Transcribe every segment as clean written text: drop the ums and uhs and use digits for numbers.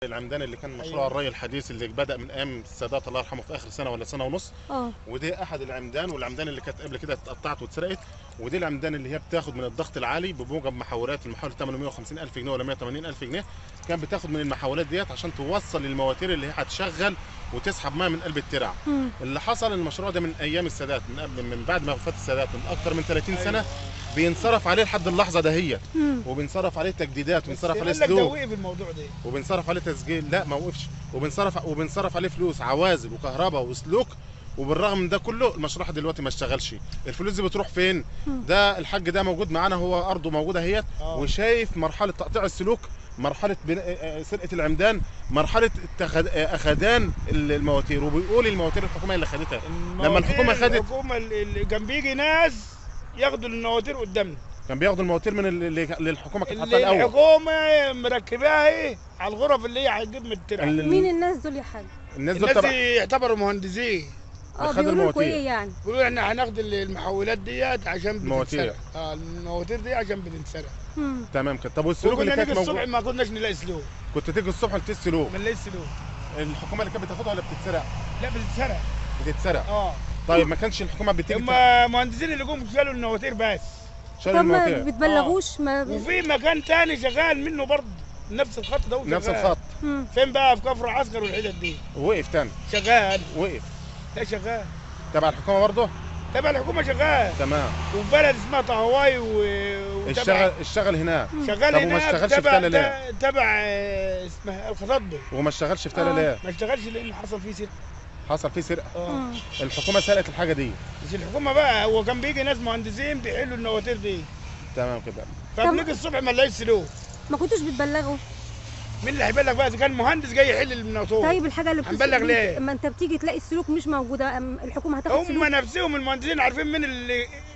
العمدان اللي كان مشروع الري الحديث اللي بدأ من ايام السادات الله يرحمه في اخر سنه ولا سنه ونص. ودي احد العمدان، والعمدان اللي كانت قبل كده اتقطعت واتسرقت. ودي العمدان اللي هي بتاخد من الضغط العالي بموجب محولات، المحول 850,000 جنيه ولا 180,000 جنيه. كان بتاخد من المحولات ديت عشان توصل للمواتير اللي هي هتشغل وتسحب ميه من قلب الترع. اللي حصل المشروع ده من ايام السادات، من بعد ما وفاه السادات من اكتر من 30 سنه بينصرف عليه لحد اللحظه دهيت، وبنصرف عليه تجديدات وبنصرف عليه سلوك وقف الموضوع ده، وبنصرف عليه تسجيل. لا ما وقفش، وبنصرف عليه فلوس عوازل وكهرباء وسلوك. وبالرغم من ده كله المشروع دلوقتي ما اشتغلش. الفلوس دي بتروح فين؟ ده الحاج ده موجود معانا، هو ارضه موجوده اهيت، وشايف مرحله تقطيع السلوك، مرحله سرقه العمدان، مرحله اخدان المواتير. وبيقول المواتير الحكومه اللي خدتها. لما الحكومه اللي كان بيجي ناس ياخدوا المواتير قدامنا، كان بياخدوا المواتير من اللي الحكومه كانت حاطاها الاول. الحكومه مركباها ايه على الغرف اللي هي هتجيب من الترع. مين الناس دول يا حاج؟ الناس دول يعتبروا مهندسين. بيقولوا لكم ايه يعني؟ بيقولوا احنا هناخد المحولات ديت عشان المواتير. المواتير دي عشان بتنسرق. تمام كده. طب والسلوك اللي كانت موجوده؟ الصبح ما كناش نلاقي سلوك. كنت تيجي الصبح تلاقي سلوك؟ ما نلاقيش سلوك. الحكومه اللي كانت بتاخدها ولا بتتسرق؟ لا بتتسرق. بتتسرق. طيب ما كانش الحكومه بتيجي؟ هم مهندسين اللي جم شالوا المواتير بس. شالوا المواتير. ما بتبلغوش؟ وفي مكان تاني شغال منه برضه نفس الخط ده. نفس الخط. فين بقى؟ في كفر عسكر والحتت دي. وقف تاني؟ شغال. وقف. لا شغال. تبع الحكومه برضه؟ تبع الحكومه شغال. تمام. وفي بلد اسمها طهواي اشتغل هناك. شغال طب وما اشتغلش في تالا ليه؟ تبع اسمها الخطاطبه. وما اشتغلش في تالا ليه؟ ما اشتغلش لان حصل فيه سرقه. حصل فيه سرقه؟ الحكومه سرقت الحاجه دي. مش الحكومه بقى، هو كان بيجي ناس مهندسين بيحلوا المواتير دي. تمام كده. فبنيجي الصبح ما نلاقيش سلوك. ما كنتوش بتبلغوا؟ مين اللي هيبلغ بقى اذا كان مهندس جاي يحل الموتور؟ طيب الحاجه اللي هنبلغ ليه؟ اما انت بتيجي تلاقي السلوك مش موجوده، الحكومه هتاخد سلوك؟ هم نفسهم المهندسين عارفين من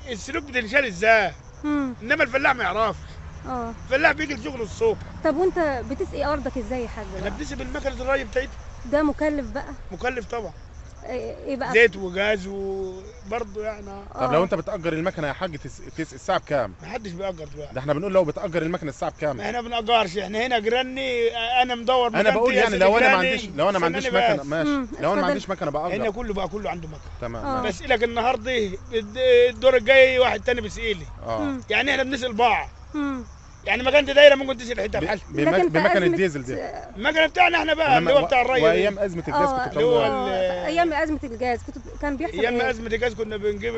السلوك بتنشال ازاي. انما الفلاح ما يعرفش. الفلاح بيجي الشغل الصبح. طب وانت بتسقي ارضك ازاي يا حاج؟ انا بتسقي بالمكنه الري بتاعتها. ده مكلف بقى؟ مكلف طبعا. ايه بقى؟ زيت وغاز وبرضه يعني. طب لو انت بتأجر المكنه يا حاج تسقي الساعه بكام؟ ما حدش بيأجر دلوقتي. ده احنا بنقول لو بتأجر المكنه الساعه بكام؟ احنا ما بنأجرش، احنا هنا جيراني انا مدور. انا بقول يعني لو انا ما عنديش مكنه ماشي. لو انا ما عنديش مكنه بأجر. هنا كله عنده مكنه. تمام. بسألك النهارده الدور الجاي واحد تاني بيسقي لي. يعني احنا بنسأل بعض. يعني مكانة دايره ممكن تسقي حته بحالها بمكنه الديزل دي. المكنه بتاعنا احنا بقى اللي هو بتاع الري. وايام ازمه الجاز كنت ايام ازمه الجاز كان بيحصل ايام ازمه الجاز كنا بنجيب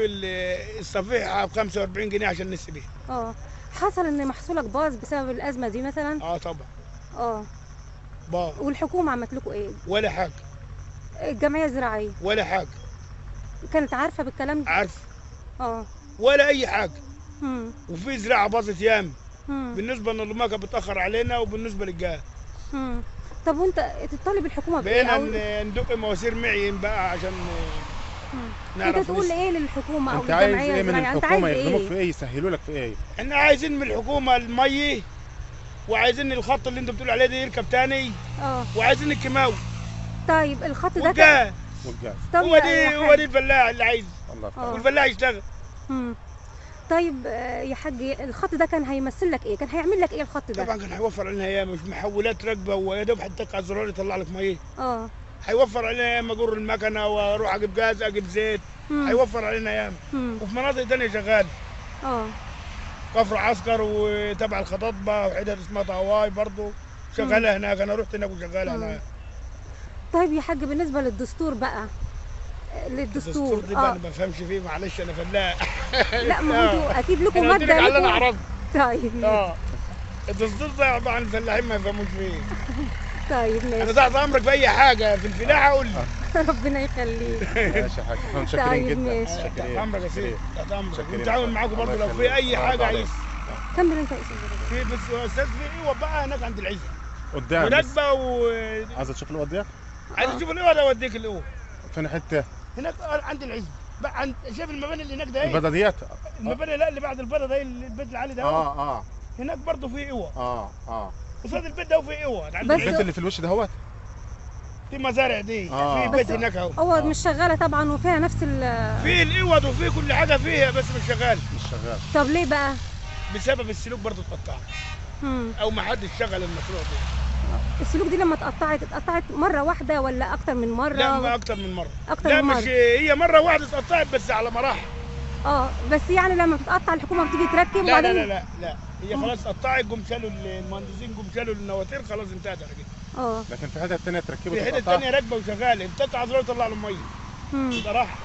الصفيحه ب 45 جنيه عشان نسقي بيها. حصل ان محصولك باظ بسبب الازمه دي مثلا؟ طبعا. باظ. والحكومه عملت لكم ايه؟ ولا حاجه. الجمعيه الزراعيه ولا حاجه. كانت عارفه بالكلام ده؟ عارفه. ولا اي حاجه. وفي زراعه باظت ياما. بالنسبه ان الميه كانت بتاخر علينا وبالنسبه للجاز. طب وانت تطالب الحكومه بايه؟ بقينا ندق مواسير معين بقى عشان نعرف. انت تقول ايه للحكومه او للجمعيه؟ انت عايز ايه من الحكومه؟ يخدموك في ايه؟ يسهلوا لك في ايه؟ احنا عايزين من الحكومه الميه، وعايزين الخط اللي انت بتقول عليه ده يركب تاني. وعايزين الكيماوي. طيب الخط ده والجاز. هو دي الفلاح اللي عايزه. والفلاح يشتغل. طيب يا حاج، الخط ده كان هيمثل لك ايه؟ كان هيعمل لك ايه الخط ده؟ طبعا كان هيوفر علينا ايام، مش محولات راكبه ويا دوب هتتك على الزرار يطلع لك ميه. هيوفر علينا ايام اجر المكنه واروح اجيب غاز اجيب زيت. هيوفر علينا ايام. وفي مناطق ثانيه شغال. كفر عسكر وتبع الخطاطبه وحتت اسمها طهواي برضه شغاله هناك. انا رحت هناك وشغاله هناك. طيب يا حاج بالنسبه للدستور بقى، الدستور دي بقى انا ما بفهمش فيه، معلش انا فلاح. لا ما انتوا اكيد لكم ماده. انا على اللي انا اعرفه. طيب. الدستور ده طبعا الفلاحين ما يفهموش فيه. طيب ماشي. انا تحت امرك في اي حاجه في الفلاحه قول لي. ربنا يخليك. ماشي يا حاج، احنا متشكرين جدا. تحت امرك يا سيدي، تحت امرك. ونتعاون معاكم برضه لو في اي حاجه عايز. كمل انت يا استاذ. في بس يا استاذ في ايوه بقى هناك عند العزه قدام هناك بقى عايز تشوف اللي اوديك؟ عايز تشوف الاوضه اوديك الاوضه. فين حته؟ هناك عند العزه بقى. عند شايف المباني اللي هناك ده ايه؟ البيضه ديت؟ المباني لا اللي بعد البيضه ده البيت العالي ده. هناك برضه في اوض. قصاد البيت ده وفي اوض. البيت اللي في الوش ده هوت؟ في مزارع دي. في بيت هناك اهو. اوض مش شغاله طبعا وفيها نفس في الاوض وفي كل حاجه فيها بس مش شغاله. طب ليه بقى؟ بسبب السلوك برضه اتقطعت. او ما حدش شغل المشروع ده. السلوك دي لما اتقطعت مره واحده ولا اكتر من مره؟ لا، اكتر من مره. اكتر من مره. مش هي مره واحده اتقطعت بس على مراحل. بس يعني لما بتتقطع الحكومه بتيجي تركب لا وبعدين لا لا لا هي خلاص اتقطعت، جم شالوا المهندسين، جم شالوا النواتير، خلاص انتهت على كده. لكن في حته ثانيه تركبت في حته ثانيه راكبه وشغاله، بتقطع زرار يطلع له ميه بصراحه.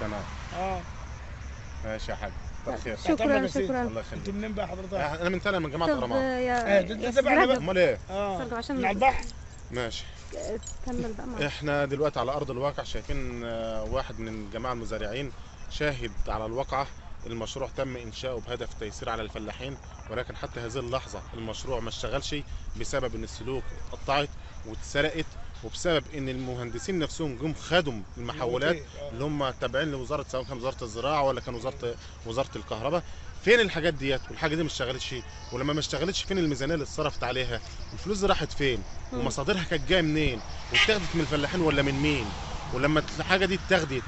تمام. ماشي يا حاج، كتر خير. شكرا. الله يخليك. انت منين بقى حضرتك؟ انا من تاني، من جماعه الاهرامات. انت تبعنا بقى؟ امال ايه؟ عشان من على البحر. ماشي، كمل بقى معاك. احنا دلوقتي على ارض الواقع، شايفين واحد من الجماعه المزارعين شاهد على الواقعه. المشروع تم انشاؤه بهدف التيسير على الفلاحين، ولكن حتى هذه اللحظه المشروع ما اشتغلش بسبب ان السلوك اتقطعت واتسرقت، وبسبب ان المهندسين نفسهم جم خدوا المحولات اللي هم تابعين لوزاره، سواء كان وزاره الزراعه ولا كان وزاره الكهرباء. فين الحاجات ديت؟ والحاجه دي ما اشتغلتش، ولما ما اشتغلتش فين الميزانيه اللي اتصرفت عليها؟ الفلوس دي راحت فين؟ ومصادرها كانت جايه منين؟ واتاخدت من الفلاحين ولا من مين؟ ولما الحاجه دي اتاخدت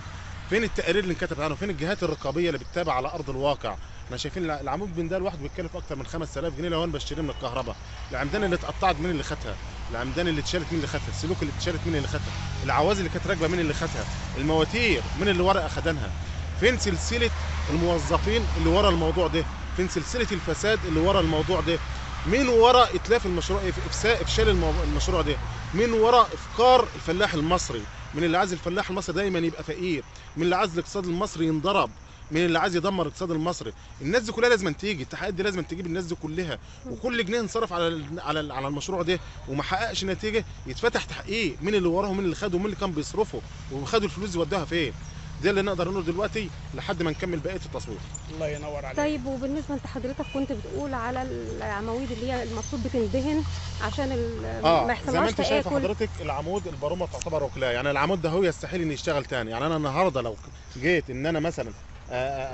فين التقارير اللي انكتبت عنه؟ فين الجهات الرقابيه اللي بتتابع على ارض الواقع؟ احنا شايفين العمود بن ده لوحده بيتكلف اكتر من 5000 جنيه لو انا بشتريه من الكهرباء. العمدان اللي اتقطعت مين اللي خدها؟ العمدان اللي اتشالت مين اللي خدها؟ السلوك اللي اتشالت مين اللي خدها؟ العوازل اللي كانت راكبه مين اللي خدها؟ المواتير مين اللي ورقه خدنها؟ فين سلسله الموظفين اللي ورا الموضوع ده؟ فين سلسله الفساد اللي ورا الموضوع ده؟ مين ورا اتلاف المشروع، افشال المشروع ده؟ مين ورا افكار الفلاح المصري؟ من اللي عايز الفلاح المصري دايما يبقى فقير؟ من اللي عايز الاقتصاد المصري ينضرب؟ من اللي عايز يدمر الاقتصاد المصري؟ الناس دي كلها لازم تيجي، التحقيقات دي لازم تجيب الناس دي كلها، وكل جنيه انصرف على المشروع ده وما حققش نتيجه يتفتح تحقيق مين اللي وراه ومين اللي خده ومين اللي كان بيصرفه وخدوا الفلوس دي ودوها فين. ده اللي نقدر نقوله دلوقتي لحد ما نكمل بقيه التصوير. الله ينور عليك. طيب وبالنسبه انت حضرتك كنت بتقول على العواميد اللي هي المفروض بتندهن عشان ما يحصلهاش زي ما انت شايف تآكل. حضرتك العمود البرومه تعتبر ركلاه، يعني العمود ده هو يستحيل ان يشتغل تاني. يعني انا النهارده لو جيت ان انا مثلا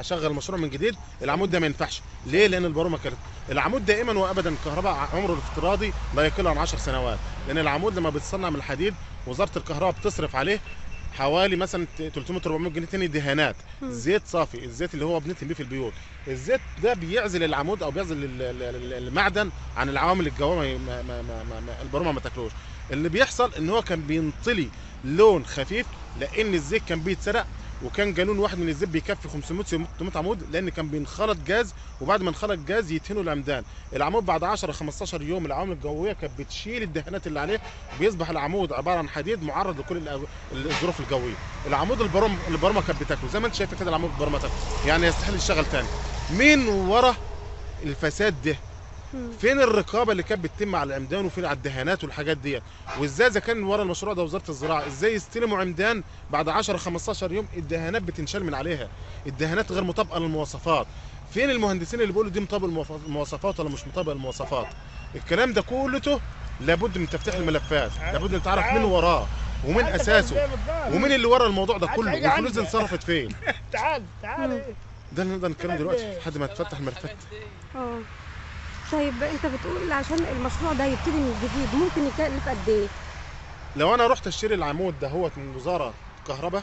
اشغل مشروع من جديد، العمود ده ما ينفعش. ليه؟ لان البرومه كانت، العمود دائما وابدا الكهرباء عمره الافتراضي لا يقل عن 10 سنوات، لان العمود لما بيتصنع من الحديد وزاره الكهرباء بتصرف عليه حوالي مثلا 300 400 جنيه تاني دهانات، زيت صافي، الزيت اللي هو بنتهم بيه في البيوت. الزيت ده بيعزل العمود او بيعزل المعدن عن العوامل الجويه، البرومه ما تاكلوش. اللي بيحصل ان هو كان بينطلي لون خفيف لان الزيت كان بيتسرق، وكان جالون واحد من الزيت بيكفي 500 600 عمود، لان كان بينخلط جاز، وبعد ما انخلط جاز يدهنوا العمدان. العمود بعد 10 15 يوم العوامل الجويه كانت بتشيل الدهانات اللي عليه، بيصبح العمود عباره عن حديد معرض لكل الظروف الجويه. العمود البرمه كانت بتاكله زي ما انت شايف كده، العمود البرمه تاكله، يعني يستحيل يشتغل تاني. مين ورا الفساد ده؟ فين الرقابه اللي كانت بتتم على العمدان وفين على الدهانات والحاجات ديت؟ وازاي اذا كان ورا المشروع ده وزاره الزراعه ازاي يستلموا عمدان بعد 10 15 يوم الدهانات بتنشال من عليها، الدهانات غير مطابقه للمواصفات؟ فين المهندسين اللي بيقولوا دي مطابق المواصفات ولا مش مطابق المواصفات؟ الكلام ده كله لابد من تفتيح الملفات، لابد ان تعرف مين وراه ومين اساسه ومين اللي ورا الموضوع ده كله، والفلوس دي انصرفت فين. تعال ده اللي نقدر نتكلم دلوقتي لحد ما تفتح الملفات. طيب انت بتقول عشان المشروع ده يبتدي من جديد ممكن يكلف قد ايه؟ لو انا رحت اشتري العمود ده هو من وزاره الكهرباء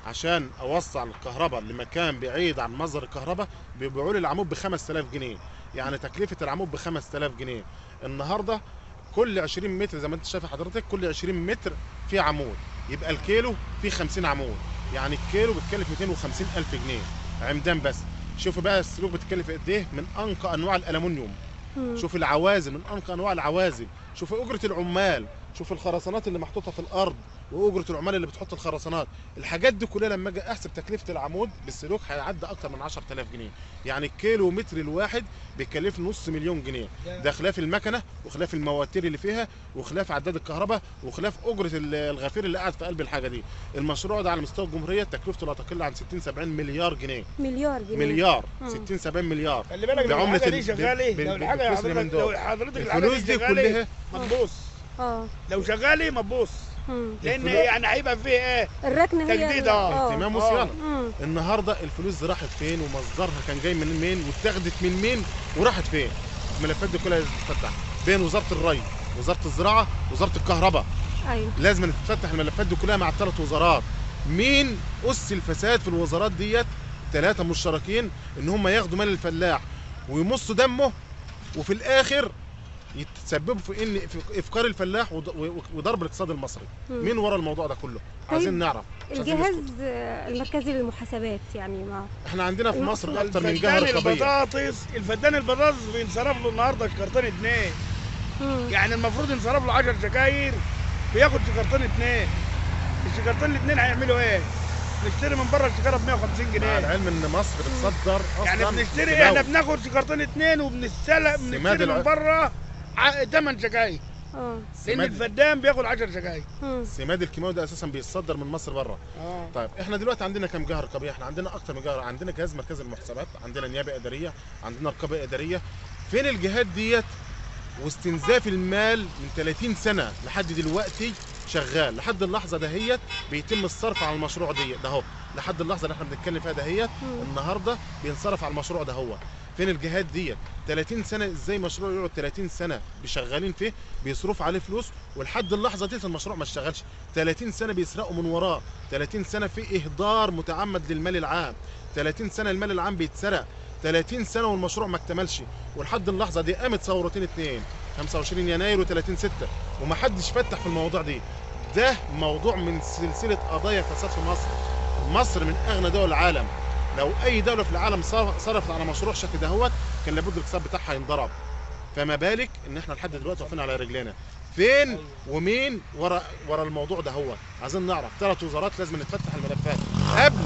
عشان اوصل الكهرباء لمكان بعيد عن مصدر الكهرباء، بيبيعوا لي العمود ب 5000 جنيه، يعني تكلفه العمود ب 5000 جنيه. النهارده كل 20 متر زي ما انت شايف حضرتك، كل 20 متر فيه عمود، يبقى الكيلو فيه 50 عمود، يعني الكيلو بتكلف 250,000 جنيه عمدان بس. شوفوا بقى السلوك بتكلف قد ايه من انقى انواع الالومنيوم. شوف العوازل من انقى انواع العوازل، شوف اجره العمال، شوف الخرسانات اللي محطوطه في الارض واجره العمال اللي بتحط الخرسانات. الحاجات دي كلها لما اجي احسب تكلفه العمود بالسلوك هيعدي اكتر من 10000 جنيه، يعني الكيلو متر الواحد بيكلف نص مليون جنيه، ده خلاف المكنه وخلاف المواتير اللي فيها وخلاف عداد الكهرباء وخلاف اجره الغفير اللي قاعد في قلب الحاجه دي. المشروع ده على مستوى الجمهوريه تكلفته لا تقل عن 60 70 مليار جنيه. مليار 60 70 مليار. خلي بالك بعمله الحاجه دي شغاله، لو حضرتك الفلوس دي كلها ما تبوظ. لو شغاله ما تبوظ، لان يعني هيبقى فيه ايه؟ الركن هي تجديد اهتمام وصيانه. النهارده الفلوس دي راحت فين ومصدرها كان جاي من مين واتاخدت من مين وراحت فين؟ الملفات دي كلها لازم تتفتح بين وزاره الري، وزاره الزراعه، وزاره الكهرباء. ايوه لازم تتفتح الملفات دي كلها مع الثلاث وزارات. مين اس الفساد في الوزارات ديت؟ 3 مشتركين ان هم ياخدوا مال الفلاح ويمصوا دمه، وفي الاخر يتسببوا في ان في افقار الفلاح وضرب الاقتصاد المصري. مين ورا الموضوع ده كله؟ عايزين نعرف. الجهاز المركزي للمحاسبات يعني ما احنا عندنا في مصر اكتر من جهه رقابيه. الفدان البطاطس بينصرف له النهارده شكرتين 2. يعني المفروض ينصرف له 10 شكاير بياخد شكرتين 2. الشكرتين ال2 هيعملوا ايه؟ نشتري من بره الشكاره ب 150 جنيه. مع العلم ان مصر بتصدر اصلا يعني بنشتري احنا بناخد شكرتين 2 بنشتري من بره 8 شكاير. لان الفدان بياخد 10 شكاير. السماد الكيماوي ده اساسا بيتصدر من مصر بره. طيب احنا دلوقتي عندنا كام جهه رقابيه؟ احنا عندنا اكتر من جهه، عندنا جهاز مركزي للمحاسبات، عندنا نيابه اداريه، عندنا رقابه اداريه. فين الجهات ديت؟ واستنزاف المال من 30 سنه لحد دلوقتي شغال، لحد اللحظه دهيت بيتم الصرف على المشروع ده اهو، لحد اللحظه اللي احنا بنتكلم فيها دهيت النهارده بينصرف على المشروع ده هو. فين الجهات ديت؟ 30 سنه ازاي مشروع يقعد 30 سنه شغالين فيه بيصرف عليه فلوس ولحد اللحظه ديت المشروع ما اشتغلش؟ 30 سنه بيسرقوا من وراه، 30 سنه في اهدار متعمد للمال العام، 30 سنه المال العام بيتسرق، 30 سنه والمشروع ما اكتملش، ولحد اللحظه دي قامت ثورتين 2 25 يناير و30/6 ومحدش فتح في الموضوع دي. ده موضوع من سلسله قضايا فساد في مصر. مصر من اغنى دول العالم، لو اي دوله في العالم صرفت على مشروع شكل دهوت كان لابد الاقتصاد بتاعها ينضرب. فما بالك ان احنا لحد دلوقتي واقفين على رجلينا. فين ومين ورا الموضوع ده هو؟ عايزين نعرف. 3 وزارات لازم نتفتح الملفات قبل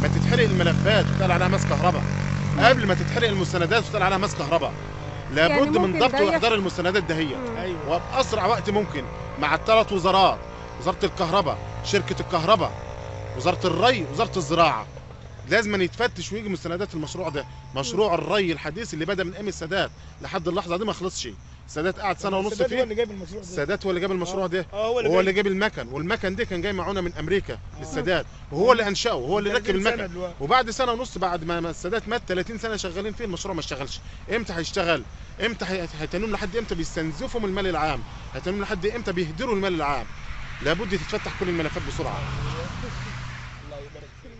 ما تتحرق الملفات وتقال عليها ماس كهرباء، قبل ما تتحرق المستندات وتقال عليها ماس كهرباء. لابد من ضبط واحضار المستندات دهيت وباسرع وقت ممكن مع ال3 وزارات، وزاره الكهرباء، شركه الكهرباء، وزاره الري، وزاره الزراعه. لازم يتفتش ويجي مستندات المشروع ده. مشروع الري الحديث اللي بدا من ايام السادات لحد اللحظه دي ما خلصش. السادات قعد سنه ونص فيه. السادات هو اللي جاب المشروع ده. هو اللي جاب المكن، والمكن ده كان جاي معونه من امريكا للسادات، وهو اللي انشاه وهو اللي ركب المكن. وبعد سنه ونص بعد ما السادات مات 30 سنه شغالين فيه المشروع ما اشتغلش. امتى هيشتغل؟ امتى هيتنون؟ لحد امتى بيستنزفوا من المال العام؟ هيتنون لحد امتى بيهدروا المال العام؟ لابد تتفتح كل الملفات بسرعه. الله يبارك فيك.